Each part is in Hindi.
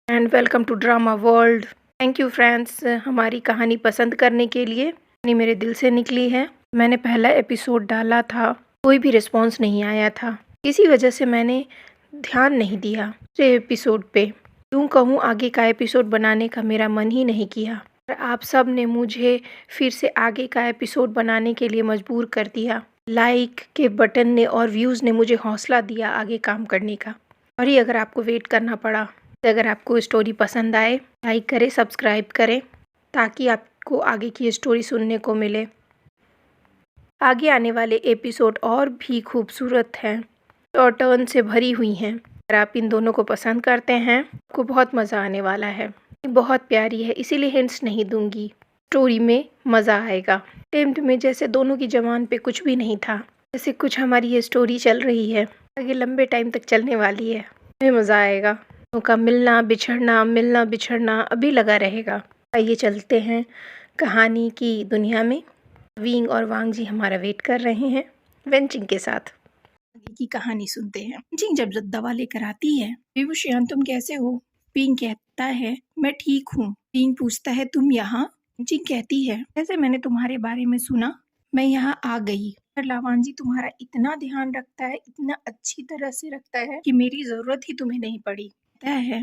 And welcome to drama world. Thank you friends हमारी कहानी पसंद करने के लिए। कहानी मेरे दिल से निकली है। मैंने पहला एपिसोड डाला था, कोई भी रिस्पांस नहीं आया था। इसी वजह से मैंने ध्यान नहीं दिया दूसरे एपिसोड पे। यूँ कहूँ आगे का एपिसोड बनाने का मेरा मन ही नहीं किया। और आप सब ने मुझे फिर से आगे का एपिसोड बनाने के लिए मजबूर कर दिया। लाइक के बटन ने और व्यूज़ ने मुझे हौसला दिया आगे काम करने का। और ये अगर आपको वेट करना पड़ा, अगर आपको स्टोरी पसंद आए लाइक करें, सब्सक्राइब करें ताकि आपको आगे की स्टोरी सुनने को मिले। आगे आने वाले एपिसोड और भी खूबसूरत हैं और टर्न से भरी हुई हैं। अगर आप इन दोनों को पसंद करते हैं आपको बहुत मज़ा आने वाला है। बहुत प्यारी है इसीलिए हिंट्स नहीं दूंगी। स्टोरी में मज़ा आएगा। टेम्प्ट में जैसे दोनों की जबान पे कुछ भी नहीं था, जैसे कुछ हमारी ये स्टोरी चल रही है, आगे लंबे टाइम तक चलने वाली है। हमें मज़ा आएगा। का मिलना बिछड़ना अभी लगा रहेगा। आइए चलते हैं कहानी की दुनिया में। विंग और वांग जी हमारा वेट कर रहे हैं वेंचिंग के साथ। आगे की कहानी सुनते हैं। जिंग जब दवा लेकर आती है, विभूषण तुम कैसे हो? पिंग कहता है मैं ठीक हूँ। पिंग पूछता है तुम यहाँ? जिंग कहती है जैसे मैंने तुम्हारे बारे में सुना मैं यहाँ आ गई। पर लावान जी तुम्हारा इतना ध्यान रखता है, इतना अच्छी तरह से रखता है कि मेरी जरूरत ही तुम्हें नहीं पड़ी है।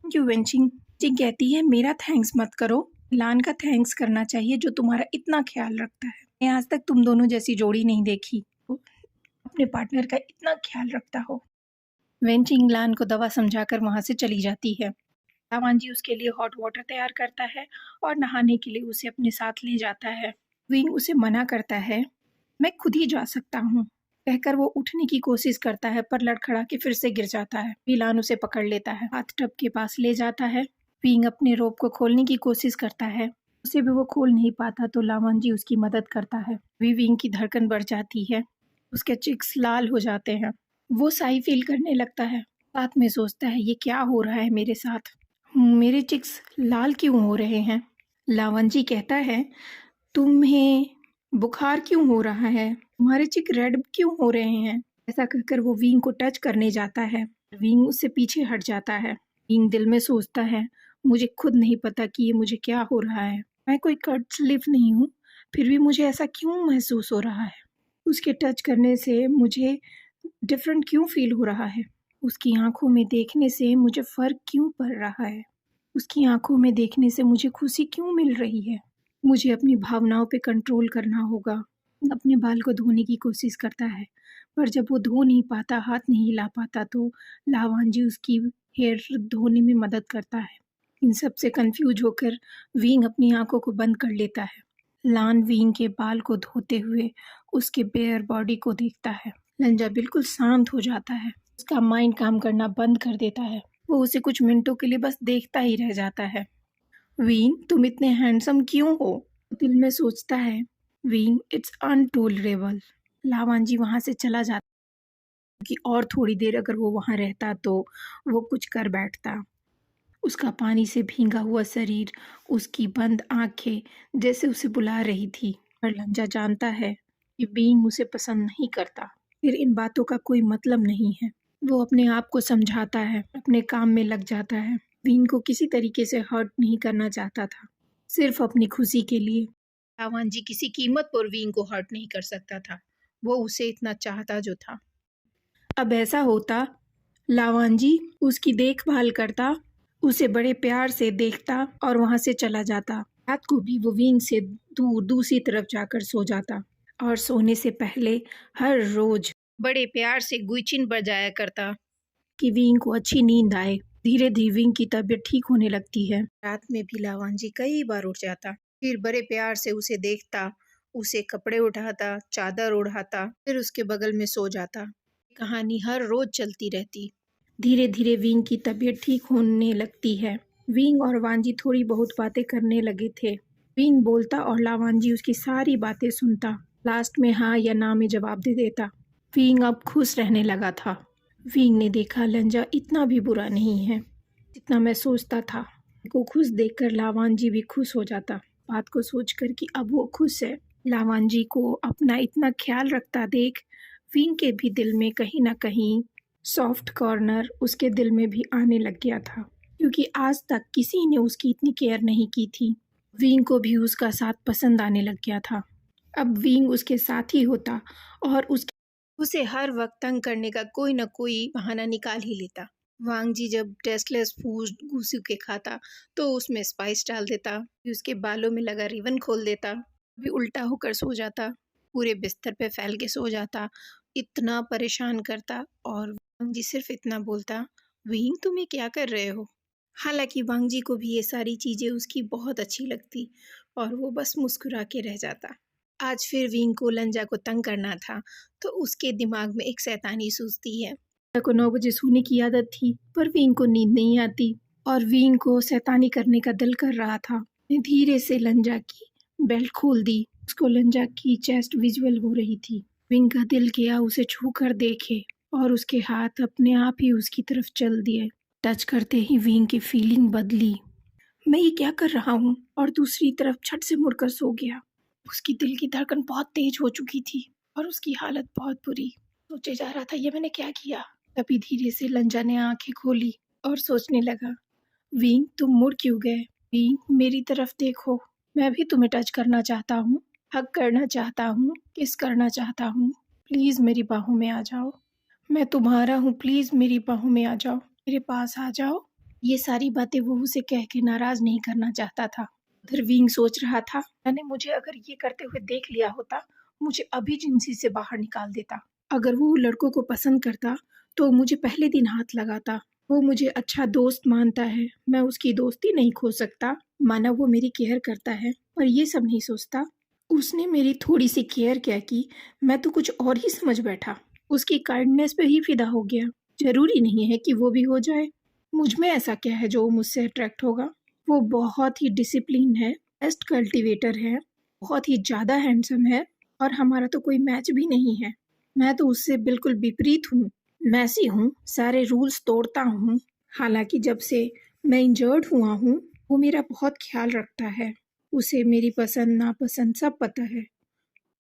क्यों वेंचिंग? जिंग कहती है मेरा थैंक्स मत करो, लान का थैंक्स करना चाहिए जो तुम्हारा इतना ख्याल रखता है। मैं आज तक तुम दोनों जैसी जोड़ी नहीं देखी, अपने पार्टनर का इतना ख्याल रखता हो। वेंचिंग लान को दवा समझाकर वहां से चली जाती है। लावान जी उसके लिए हॉट वाटर तैयार करता है और नहाने के लिए उसे अपने साथ ले जाता है। विंग उसे मना करता है, मैं खुद ही जा सकता हूँ कहकर वो उठने की कोशिश करता है पर लड़खड़ा के फिर से गिर जाता है। विलान उसे पकड़ लेता है, हाथ टब के पास ले जाता है। विंग अपने रोप को खोलने की कोशिश करता है, उसे भी वो खोल नहीं पाता तो लावान जी उसकी मदद करता है। विंग की धड़कन बढ़ जाती है, उसके चिक्स लाल हो जाते हैं। वो साई फील करने लगता है, साथ में सोचता है ये क्या हो रहा है मेरे साथ, मेरे चिक्स लाल क्यों हो रहे हैं। लावन जी कहता है तुम्हें बुखार क्यों हो रहा है, तुम्हारे चिक रेड क्यों हो रहे हैं। ऐसा कहकर वो विंग को टच करने जाता है, विंग उससे पीछे हट जाता है। विंग दिल में सोचता है मुझे खुद नहीं पता कि ये मुझे क्या हो रहा है, मैं कोई कट स्लिप नहीं हूँ, फिर भी मुझे ऐसा क्यों महसूस हो रहा है। उसके टच करने से मुझे डिफरेंट क्यों फील हो रहा है, उसकी आंखों में देखने से मुझे फर्क क्यों पड़ रहा है, उसकी आंखों में देखने से मुझे खुशी क्यों मिल रही है। मुझे अपनी भावनाओं पे कंट्रोल करना होगा। अपने बाल को धोने की कोशिश करता है पर जब वो धो नहीं पाता, हाथ नहीं हिला पाता तो लावान जी उसकी हेयर धोने में मदद करता है। इन सब से कंफ्यूज होकर विंग अपनी आंखों को बंद कर लेता है। लान विंग के बाल को धोते हुए उसके बेयर बॉडी को देखता है। लंजा बिल्कुल शांत हो जाता है, उसका माइंड काम करना बंद कर देता है। वो उसे कुछ मिनटों के लिए बस देखता ही रह जाता है। वीन तुम इतने हैंडसम क्यों हो, दिल में सोचता है। Wien it's अनटोलरेबल। लावान जी वहां से चला जाता कि और थोड़ी देर अगर वो वहां रहता तो वो कुछ कर बैठता। उसका पानी से भींगा हुआ शरीर, उसकी बंद आंखें जैसे उसे बुला रही थी। पर लंजा जानता है कि बीइंग उसे पसंद नहीं करता, फिर इन बातों का कोई मतलब नहीं है। वो अपने आप को समझाता है, अपने काम में लग जाता है। बीइंग को किसी तरीके से हर्ट नहीं करना चाहता था, सिर्फ अपनी खुशी के लिए। रावण जी किसी कीमत पर बीइंग को हर्ट नहीं कर सकता था, वो उसे इतना चाहता जो था। अब ऐसा होता, लावान जी उसकी देखभाल करता, उसे बड़े प्यार से देखता और वहां से चला जाता। रात को भी वो विंग से दूर दूसरी तरफ जाकर सो जाता और सोने से पहले हर रोज बड़े प्यार से गुइचिन बजाया करता कि विंग को अच्छी नींद आए। धीरे धीरे विंग की तबीयत ठीक होने लगती है। रात में भी लावान जी कई बार उठ जाता, फिर बड़े प्यार से उसे देखता, उसे कपड़े उठाता, चादर उड़ाता, फिर उसके बगल में सो जाता। कहानी हर रोज चलती रहती। धीरे धीरे विंग की तबीयत ठीक होने लगती है। विंग और वांजी थोड़ी बहुत बातें करने लगे थे। विंग बोलता और लावांजी उसकी सारी बातें सुनता, लास्ट में हाँ या ना में जवाब दे देता। विंग अब खुश रहने लगा था। विंग ने देखा लंजा इतना भी बुरा नहीं है जितना मैं सोचता था। को खुश देखकर लावांजी भी खुश हो जाता, बात को सोचकर कि अब वो खुश है। लावांजी को अपना इतना ख्याल रखता देख विंग के भी दिल में कहीं ना कहीं सॉफ्ट कॉर्नर उसके दिल में भी आने लग गया था, क्योंकि आज तक किसी ने उसकी इतनी केयर नहीं की थी। विंग को भी उसका साथ पसंद आने लग गया था। अब विंग उसके साथ ही होता और उसे हर वक्त तंग करने का कोई न कोई बहाना निकाल ही लेता। वांग जी जब टेस्टलेस फूड घुसूं के खाता तो उसमें स्पाइस डाल देता, फिर उसके बालों में लगा रिबन खोल देता, भी उल्टा होकर सो जाता, पूरे बिस्तर पे फैल के सो जाता, इतना परेशान करता। और वांग जी सिर्फ इतना बोलता, विंग तुम ये क्या कर रहे हो। हालांकि वांग जी को भी ये सारी चीज़ें उसकी बहुत अच्छी लगती और वो बस मुस्कुरा के रह जाता। आज फिर विंग को लंजा को तंग करना था तो उसके दिमाग में एक शैतानी सूझती है। लंजा को 9 बजे सोने की आदत थी पर विंग को नींद नहीं आती और विंग को शैतानी करने का दिल कर रहा था। मैं धीरे से लंजा की बेल्ट खोल दी। उसको लंजा की चेस्ट विजुअल हो रही थी। विंग का दिल किया उसे छू कर देखे और उसके हाथ अपने आप ही उसकी तरफ चल दिए। टच करते ही विंग की फीलिंग बदली। मैं ये क्या कर रहा हूँ, और दूसरी तरफ झट से मुड़कर सो गया। उसकी दिल की धड़कन बहुत तेज हो चुकी थी और उसकी हालत बहुत बुरी। सोचे जा रहा था ये मैंने क्या किया। तभी धीरे से लंजा ने आंखें खोली और सोचने लगा, विंग तुम मुड़ क्यों गए। विंग मेरी तरफ देखो, मैं भी तुम्हें टच करना चाहता हूँ, हग करना चाहता हूँ, किस करना चाहता हूँ। प्लीज मेरी बाहों में आ जाओ, मैं तुम्हारा हूँ, प्लीज मेरी बाहों में आ जाओ, मेरे पास आ जाओ। ये सारी बातें वो उसे कह के नाराज नहीं करना चाहता था। उधर विंग सोच रहा था, मैंने मुझे अगर ये करते हुए देख लिया होता, मुझे अभी जिंसी से बाहर निकाल देता। अगर वो लड़कों को पसंद करता तो मुझे पहले दिन हाथ लगाता। वो मुझे अच्छा दोस्त मानता है, मैं उसकी दोस्ती नहीं खो सकता। माना वो मेरी केयर करता है पर ये सब नहीं सोचता। उसने मेरी थोड़ी सी केयर क्या की, मैं तो कुछ और ही समझ बैठा। उसकी काइंडनेस पे ही फिदा हो गया। जरूरी नहीं है कि वो भी हो जाए। मुझ में ऐसा क्या है जो मुझसे अट्रैक्ट होगा। वो बहुत ही डिसिप्लिन है, बेस्ट कल्टीवेटर है, बहुत ही ज़्यादा हैंडसम है और हमारा तो कोई मैच भी नहीं है। मैं तो उससे बिल्कुल विपरीत हूँ, मैसी हूँ, सारे रूल्स तोड़ता हूँ। हालांकि जब से मैं इंजर्ड हुआ हूँ वो मेरा बहुत ख्याल रखता है। उसे मेरी पसंद नापसंद सब पता है।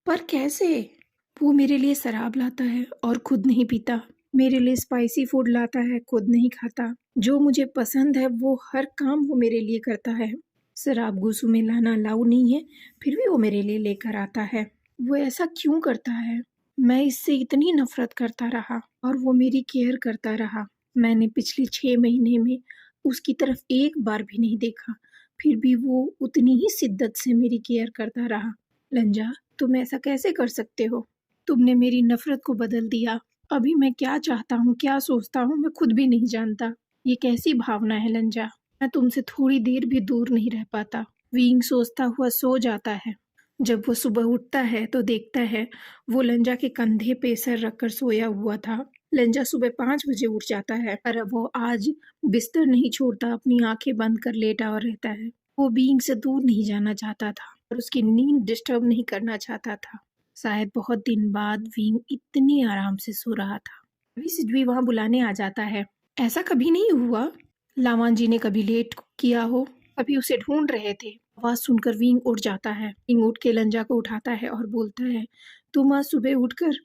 पर कैसे? वो मेरे लिए शराब लाता है और खुद नहीं पीता, मेरे लिए स्पाइसी फूड लाता है, खुद नहीं खाता। जो मुझे पसंद है वो हर काम वो मेरे लिए करता है। शराब गुस्सू में लाना अलाउ नहीं है, फिर भी वो मेरे लिए लेकर आता है। वो ऐसा क्यों करता है? मैं इससे इतनी नफरत करता रहा और वो मेरी केयर करता रहा। मैंने पिछले 6 महीने में उसकी तरफ एक बार भी नहीं देखा, फिर भी वो उतनी ही शिद्दत से मेरी केयर करता रहा। लंजा, तुम ऐसा कैसे कर सकते हो? तुमने मेरी नफरत को बदल दिया। अभी मैं क्या चाहता हूँ, क्या सोचता हूँ, मैं खुद भी नहीं जानता। ये कैसी भावना है लंजा? मैं तुमसे थोड़ी देर भी दूर नहीं रह पाता। विंग सोचता हुआ सो जाता है। जब वो सुबह उठता है तो देखता है वो लंजा के कंधे पे सर रखकर सोया हुआ था। लंजा सुबह 5 बजे उठ जाता है पर अब वो आज बिस्तर नहीं छोड़ता, अपनी आंखें बंद कर लेटा और रहता है। वो बीइंग से दूर नहीं जाना चाहता था और उसकी नींद डिस्टर्ब नहीं करना चाहता था। शायद बहुत दिन बाद विंग इतने आराम से सो रहा था। अभी सिद्धू वहां बुलाने आ जाता है। ऐसा कभी नहीं हुआ लावान जी ने कभी लेट किया हो, अभी उसे ढूंढ रहे थे। आवाज सुनकर विंग उठ जाता है। विंग उठ के लंजा को उठाता है और बोलता है, तुम आज सुबह उठकर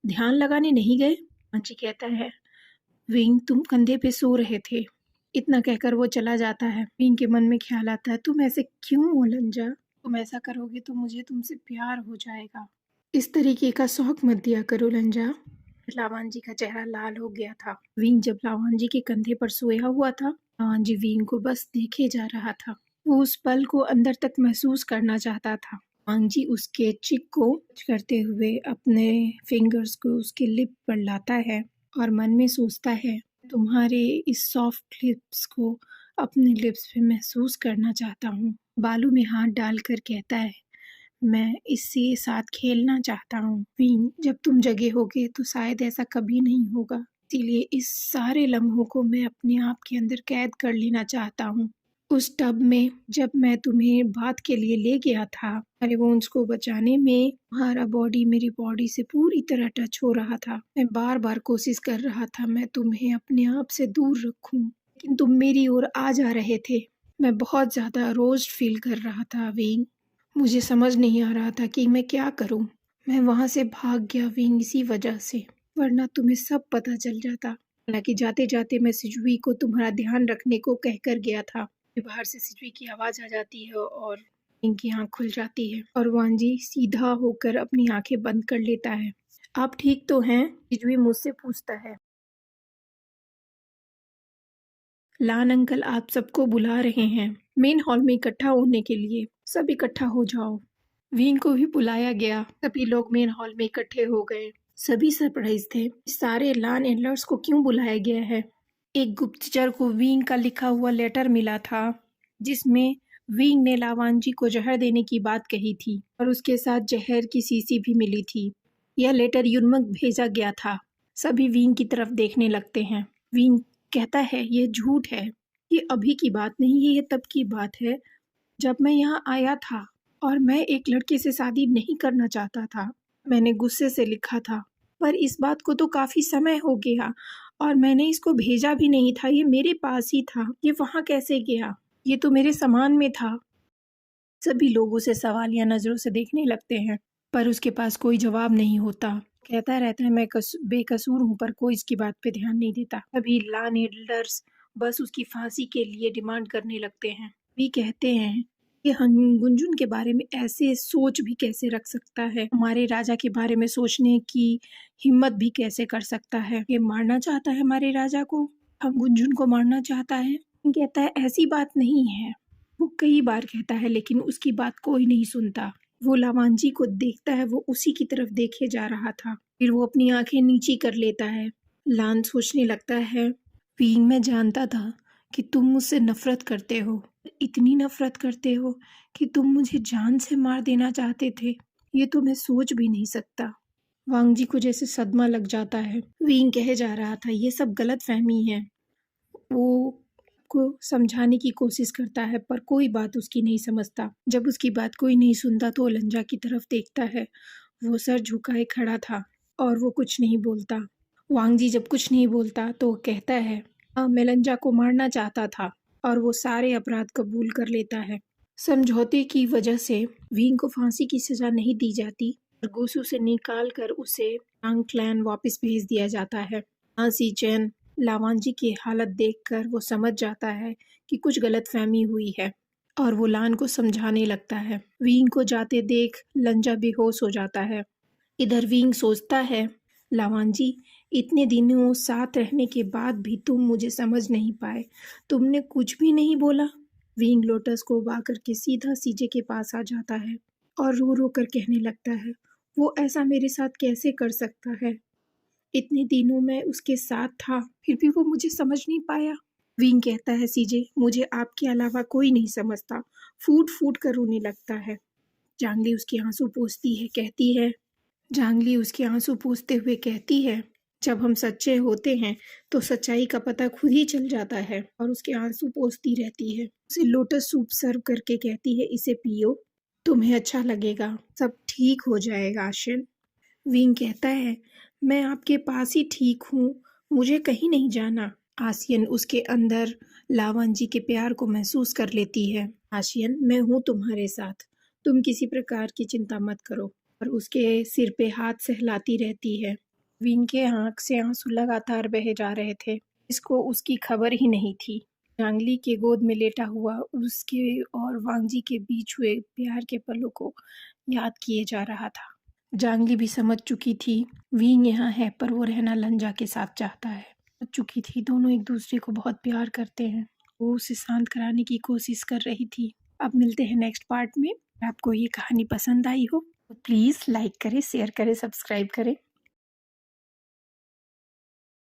ध्यान लगाने नहीं गए? मंची कहता है, विंग तुम कंधे पे सो रहे थे। इतना कहकर वो चला जाता है। विंग के मन में ख्याल आता है, तुम ऐसे क्यों हो लंजा? तुम ऐसा करोगे तो मुझे तुमसे प्यार हो जाएगा। इस तरीके का शौक मत दिया करो लंजा। लावान जी का चेहरा लाल हो गया था। विंग जब लावान जी के कंधे पर सोया हुआ था, लावान जी विंग को बस देखे जा रहा था। वो उस पल को अंदर तक महसूस करना चाहता था। लावान जी उसके चिक को करते हुए अपने फिंगर्स को उसके लिप पर लाता है और मन में सोचता है, तुम्हारे इस सॉफ्ट लिप्स को अपने लिप्स पे महसूस करना चाहता हूँ। बालों में हाथ डालकर कहता है, मैं इससे साथ खेलना चाहता हूँ। विंग, जब तुम जगे होगे तो शायद ऐसा कभी नहीं होगा, इसीलिए इस सारे लम्हों को मैं अपने आप के अंदर कैद कर लेना चाहता हूँ। उस टब में जब मैं तुम्हें बात के लिए ले गया था, अरे वोन्स को बचाने में तुम्हारा बॉडी मेरी बॉडी से पूरी तरह टच हो रहा था। मैं बार बार कोशिश कर रहा था मैं तुम्हें अपने आप से दूर रखूं, लेकिन तुम मेरी ओर आ जा रहे थे। मैं बहुत ज्यादा रोस्ट फील कर रहा था विंग। मुझे समझ नहीं आ रहा था कि मैं क्या करूं। मैं वहां से भाग गया विंग इसी वजह से, वरना तुम्हें सब पता चल जाता। हालांकि जाते जाते मैं सिजुई को तुम्हारा ध्यान रखने को कहकर गया था। फिर बाहर से सिजुई की आवाज आ जाती है और इनकी आंख खुल जाती है और वांजी सीधा होकर अपनी आंखें बंद कर लेता है। आप ठीक तो हैं? सिजुई मुझसे पूछता है। लान अंकल आप सबको बुला रहे हैं मेन हॉल में इकट्ठा होने के लिए। सब इकट्ठा हो जाओ। विंग को भी बुलाया गया। सभी लोग मेन हॉल में इकट्ठे हो गए। सभी सरप्राइज थे। सारे लान एंडलर्स को क्यों बुलाया गया है? एक गुप्तचर को विंग का लिखा हुआ लेटर मिला था जिसमें विंग ने लावांजी को जहर देने की बात कही थी और उसके साथ जहर की शीशी भी मिली थी। यह लेटर युग्मक भेजा गया था। सभी विंग की तरफ देखने लगते हैं। विंग कहता है यह झूठ है। ये अभी की बात नहीं है, ये तब की बात है जब मैं यहाँ आया था और मैं एक लड़के से शादी नहीं करना चाहता था। मैंने गुस्से से लिखा था, पर इस बात को तो काफी समय हो गया और मैंने इसको भेजा भी नहीं था। ये मेरे पास ही था। ये वहाँ कैसे गया? ये तो मेरे सामान में था। सभी लोग उसे सवालिया नजरों से देखने लगते हैं, पर उसके पास कोई जवाब नहीं होता। कहता रहता है मैं बेकसूर हूँ, पर कोई इसकी बात पे ध्यान नहीं देता। अभी लान एल्डर्स बस उसकी फांसी के लिए डिमांड करने लगते हैं। भी कहते हैं कि गुंजुन के बारे में ऐसे सोच भी कैसे रख सकता है, हमारे राजा के बारे में सोचने की हिम्मत भी कैसे कर सकता है। ये मारना चाहता है हमारे राजा को, हम गुंजुन को मारना चाहता है। कहता है ऐसी बात नहीं है। वो कई बार कहता है लेकिन उसकी बात कोई नहीं सुनता। वो लावांजी को देखता है, वो उसी की तरफ देखे जा रहा था। फिर वो अपनी आंखें नीची कर लेता है। लान सोचने लगता है विंग मैं जानता था कि तुम मुझसे नफरत करते हो, इतनी नफरत करते हो कि तुम मुझे जान से मार देना चाहते थे। ये तो मैं सोच भी नहीं सकता। वांगजी को जैसे सदमा लग जाता है। विंग कहे जा रहा था ये सब गलत फहमी है। वो को समझाने की कोशिश करता है पर कोई बात उसकी नहीं समझता। जब उसकी बात कोई नहीं सुनता तो वो लंजा की तरफ देखता है। वो सर झुकाए खड़ा था और वो कुछ नहीं बोलता। वांगजी जब कुछ नहीं बोलता तो वो कहता है हाँ मैं लंजा को मारना चाहता था और वो सारे अपराध कबूल कर लेता है। समझौते की वजह से विंग को फांसी की सजा नहीं दी जाती और गुसु से निकाल कर उसे टांग क्लैन वापस भेज दिया जाता है। सी चैन लावांजी की हालत देखकर वो समझ जाता है कि कुछ गलतफहमी हुई है और वो लान को समझाने लगता है। विंग को जाते देख लंजा बेहोश हो जाता है। इधर विंग सोचता है लावांजी इतने दिनों साथ रहने के बाद भी तुम मुझे समझ नहीं पाए, तुमने कुछ भी नहीं बोला। विंग लोटस को उबा करके सीधा सीजे के पास आ जाता है और रो रो कर कहने लगता है वो ऐसा मेरे साथ कैसे कर सकता है? इतने दिनों मैं उसके साथ था फिर भी वो मुझे समझ नहीं पाया। विंग कहता है सीजे मुझे आपके अलावा कोई नहीं समझता। फूट फूट कर रोने लगता है। जांगली उसके आंसू पोंछती है, कहती है जांगली उसके आंसू पोंछते हुए कहती है जब हम सच्चे होते हैं तो सच्चाई का पता खुद ही चल जाता है। और उसके आंसू पोंछती रहती है। उसे लोटस सूप सर्व करके कहती है इसे पियो, तुम्हें अच्छा लगेगा, सब ठीक हो जाएगा आशियन। विंग कहता है मैं आपके पास ही ठीक हूँ, मुझे कहीं नहीं जाना। आसियन उसके अंदर लावांजी के प्यार को महसूस कर लेती है। आसियन मैं हूँ तुम्हारे साथ, तुम किसी प्रकार की चिंता मत करो। और उसके सिर पे हाथ सहलाती रहती है। विंग के आंख से आंसू लगातार बहे जा रहे थे। इसको उसकी खबर ही नहीं थी। जांगली के गोद में लेटा हुआ उसके और वांगजी के बीच हुए प्यार के पलों को याद किए जा रहा था। जांगली भी समझ चुकी थी विंग यहाँ है पर वो रहना लंजा के साथ चाहता है। समझ चुकी थी दोनों एक दूसरे को बहुत प्यार करते हैं। वो उसे शांत कराने की कोशिश कर रही थी। अब मिलते हैं नेक्स्ट पार्ट में। आपको ये कहानी पसंद आई हो तो प्लीज़ लाइक करें, शेयर करें, सब्सक्राइब करें।